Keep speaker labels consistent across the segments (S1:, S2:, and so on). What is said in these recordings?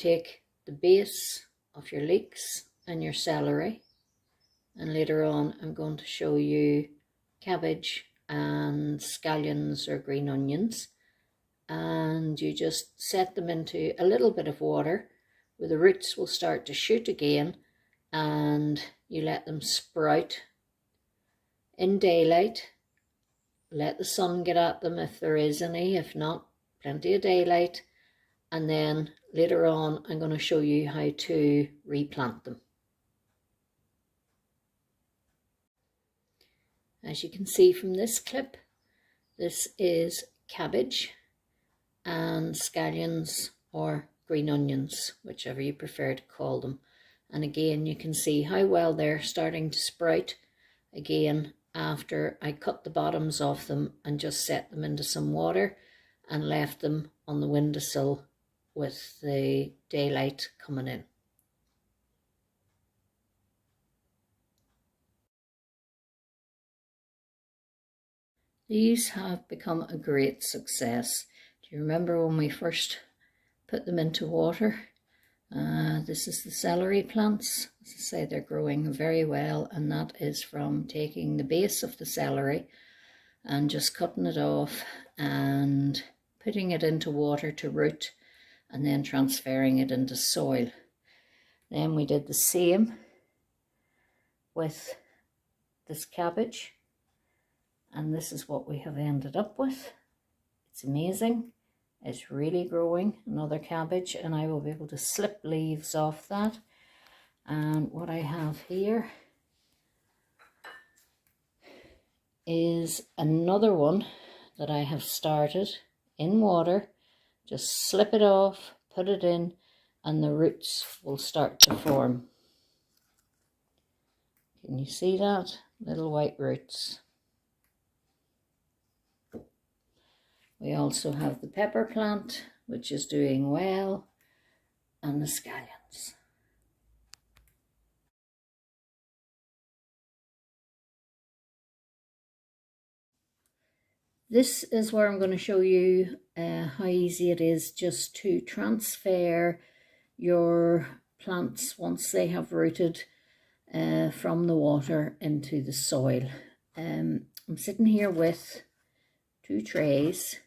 S1: take the base of your leeks and your celery, and later on I'm going to show you cabbage and scallions or green onions, and you just set them into a little bit of water where the roots will start to shoot again, and you let them sprout in daylight. Let the sun get at them if there is any, if not, plenty of daylight. And then later on I'm going to show you how to replant them. As you can see from this clip, this is cabbage and scallions or green onions, whichever you prefer to call them. And again, you can see how well they're starting to sprout again after I cut the bottoms off them and just set them into some water and left them on the windowsill with the daylight coming in. These have become a great success. Do you remember when we first put them into water? This is the celery plants. As I say, they're growing very well, and that is from taking the base of the celery and just cutting it off and putting it into water to root, and then transferring it into soil. Then we did the same with this cabbage, and this is what we have ended up with. It's amazing. It's really growing. Another cabbage, and I will be able to slip leaves off that. And what I have here is another one that I have started in water. Just slip it off, put it in, and the roots will start to form. Can you see that? Little white roots. We also have the pepper plant, which is doing well, and the scallions. This is where I'm going to show you how easy it is just to transfer your plants once they have rooted from the water into the soil. I'm sitting here with 2 trays,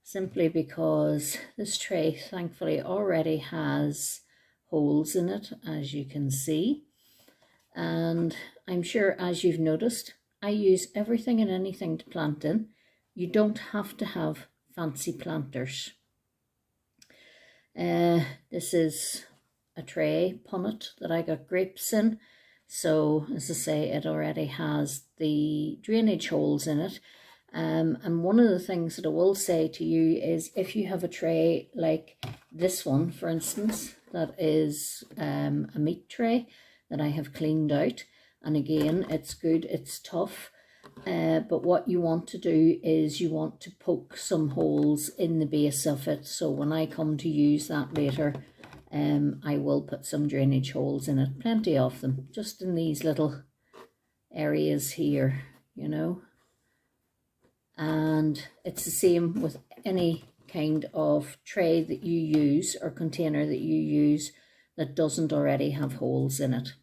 S1: simply because this tray thankfully already has holes in it, as you can see. And I'm sure, as you've noticed, I use everything and anything to plant in. You don't have to have fancy planters. This is a tray punnet that I got grapes in. So, as I say, it already has the drainage holes in it. And one of the things that I will say to you is, if you have a tray like this one, for instance, that is a meat tray that I have cleaned out. And again, it's good, it's tough. But what you want to do is you want to poke some holes in the base of it. So when I come to use that later, I will put some drainage holes in it, plenty of them, just in these little areas here, you know. And it's the same with any kind of tray that you use or container that you use that doesn't already have holes in it.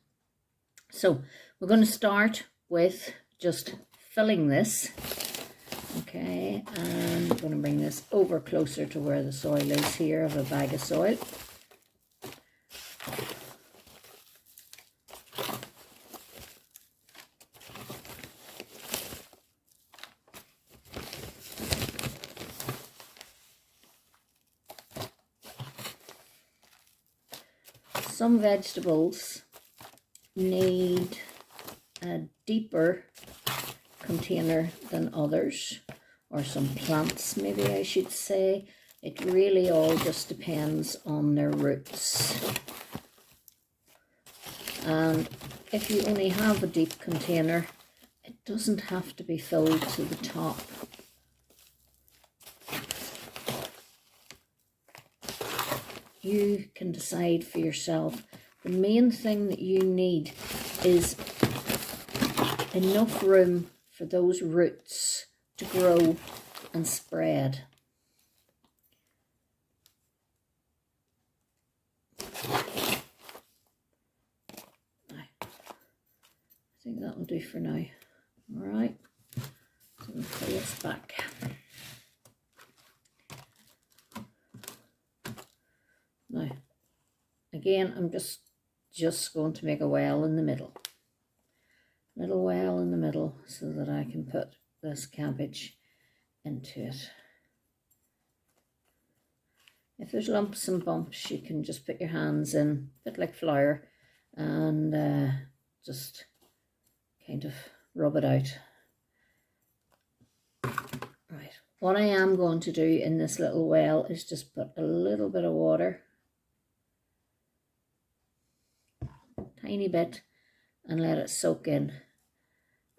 S1: So we're going to start with just filling this. Okay, and I'm going to bring this over closer to where the soil is here. I have a bag of soil. Some vegetables need a deeper container than others, or some plants maybe I should say. It really all just depends on their roots. And if you only have a deep container, it doesn't have to be filled to the top. You can decide for yourself. The main thing that you need is enough room for those roots to grow and spread. think that'll do for now. All right, so we'll put this back. Now, again, I'm just going to make a well in the middle. Little well in the middle so that I can put this cabbage into it. If there's lumps and bumps, you can just put your hands in, a bit like flour, and just kind of rub it out. Right, what I am going to do in this little well is just put a little bit of water, tiny bit, and let it soak in.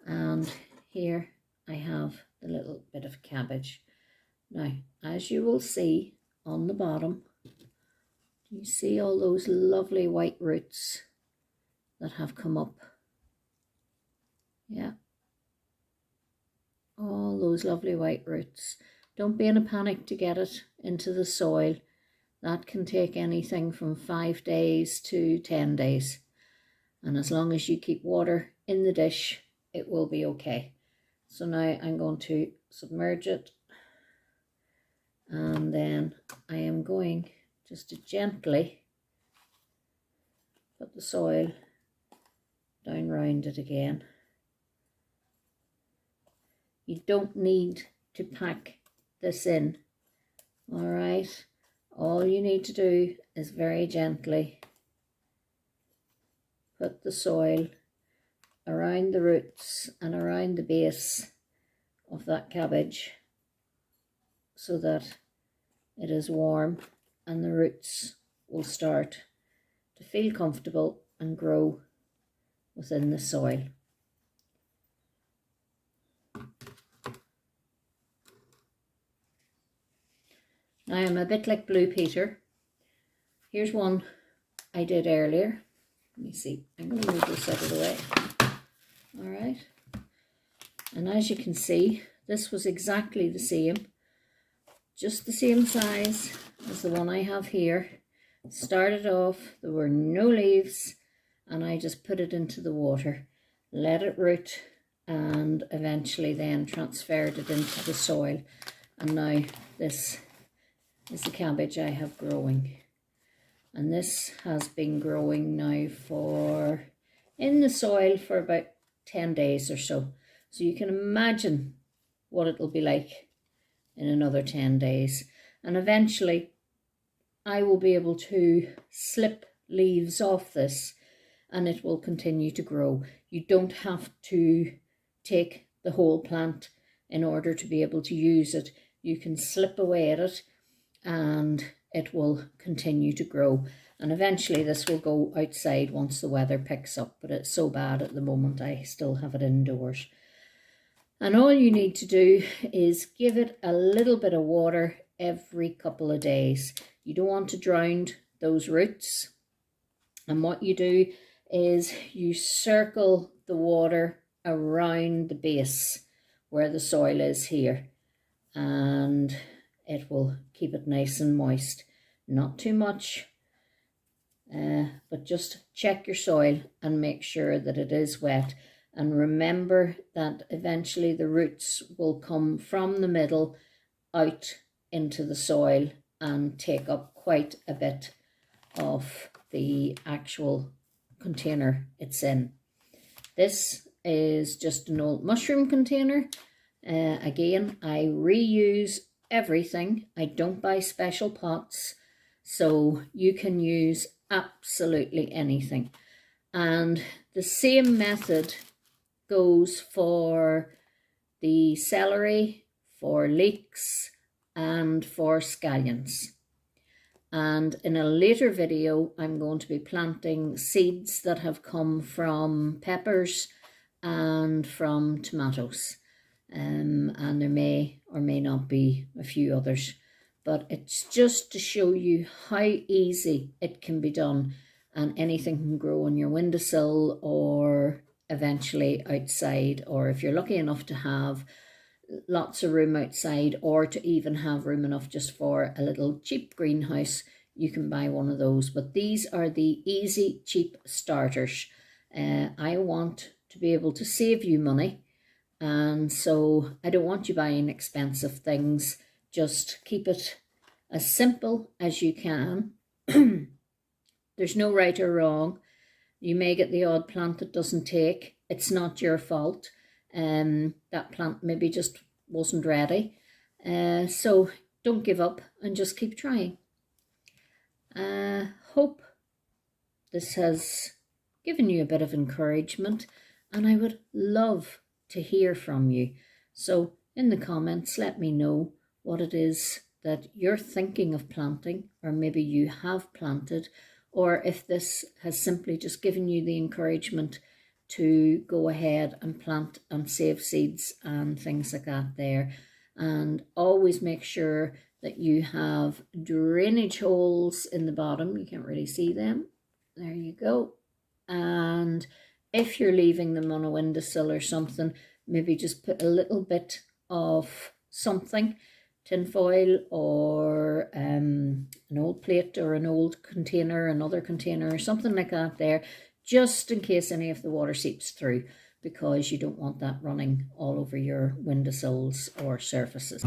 S1: And here I have the little bit of cabbage. Now, as you will see on the bottom, you see all those lovely white roots that have come up? Yeah, all those lovely white roots. Don't be in a panic to get it into the soil. That can take anything from 5 days to 10 days. And as long as you keep water in the dish, it will be okay. So now I'm going to submerge it, and then I am going just to gently put the soil down round it again. You don't need to pack this in, all right? All you need to do is very gently put the soil around the roots and around the base of that cabbage so that it is warm and the roots will start to feel comfortable and grow within the soil. Now I'm a bit like Blue Peter. Here's one I did earlier. Let me see, I'm going to move this out of the way. All right, and as you can see, this was exactly the same, just the same size as the one I have here. Started off, there were no leaves, and I just put it into the water, let it root, and eventually then transferred it into the soil. And now this is the cabbage I have growing. And this has been growing now in the soil for about 10 days or so. So you can imagine what it'll be like in another 10 days. And eventually I will be able to slip leaves off this and it will continue to grow. You don't have to take the whole plant in order to be able to use it. You can slip away at it and it will continue to grow. And eventually this will go outside once the weather picks up, but it's so bad at the moment I still have it indoors. And all you need to do is give it a little bit of water every couple of days. You don't want to drown those roots. And what you do is you circle the water around the base where the soil is here, and it will keep it nice and moist. Not too much, but just check your soil and make sure that it is wet. And remember that eventually the roots will come from the middle out into the soil and take up quite a bit of the actual container it's in. This is just an old mushroom container. Again, I reuse everything. I don't buy special pots, so you can use absolutely anything. And the same method goes for the celery, for leeks, and for scallions. And in a later video, I'm going to be planting seeds that have come from peppers and from tomatoes. And there may or may not be a few others. But it's just to show you how easy it can be done. And anything can grow on your windowsill or eventually outside. Or if you're lucky enough to have lots of room outside, or to even have room enough just for a little cheap greenhouse, you can buy one of those. But these are the easy, cheap starters. I want to be able to save you money. And so I don't want you buying expensive things. Just keep it as simple as you can. There's no right or wrong. You may get the odd plant that doesn't take. It's not your fault. That plant maybe just wasn't ready. So don't give up and just keep trying. Hope this has given you a bit of encouragement, and I would love to hear from you. So in the comments, let me know what it is that you're thinking of planting, or maybe you have planted, or if this has simply just given you the encouragement to go ahead and plant and save seeds and things like that there. And always make sure that you have drainage holes in the bottom. You can't really see them. There you go. And if you're leaving them on a windowsill or something, maybe just put a little bit of something, tinfoil or an old plate or an old container, another container or something like that there, just in case any of the water seeps through, because you don't want that running all over your windowsills or surfaces.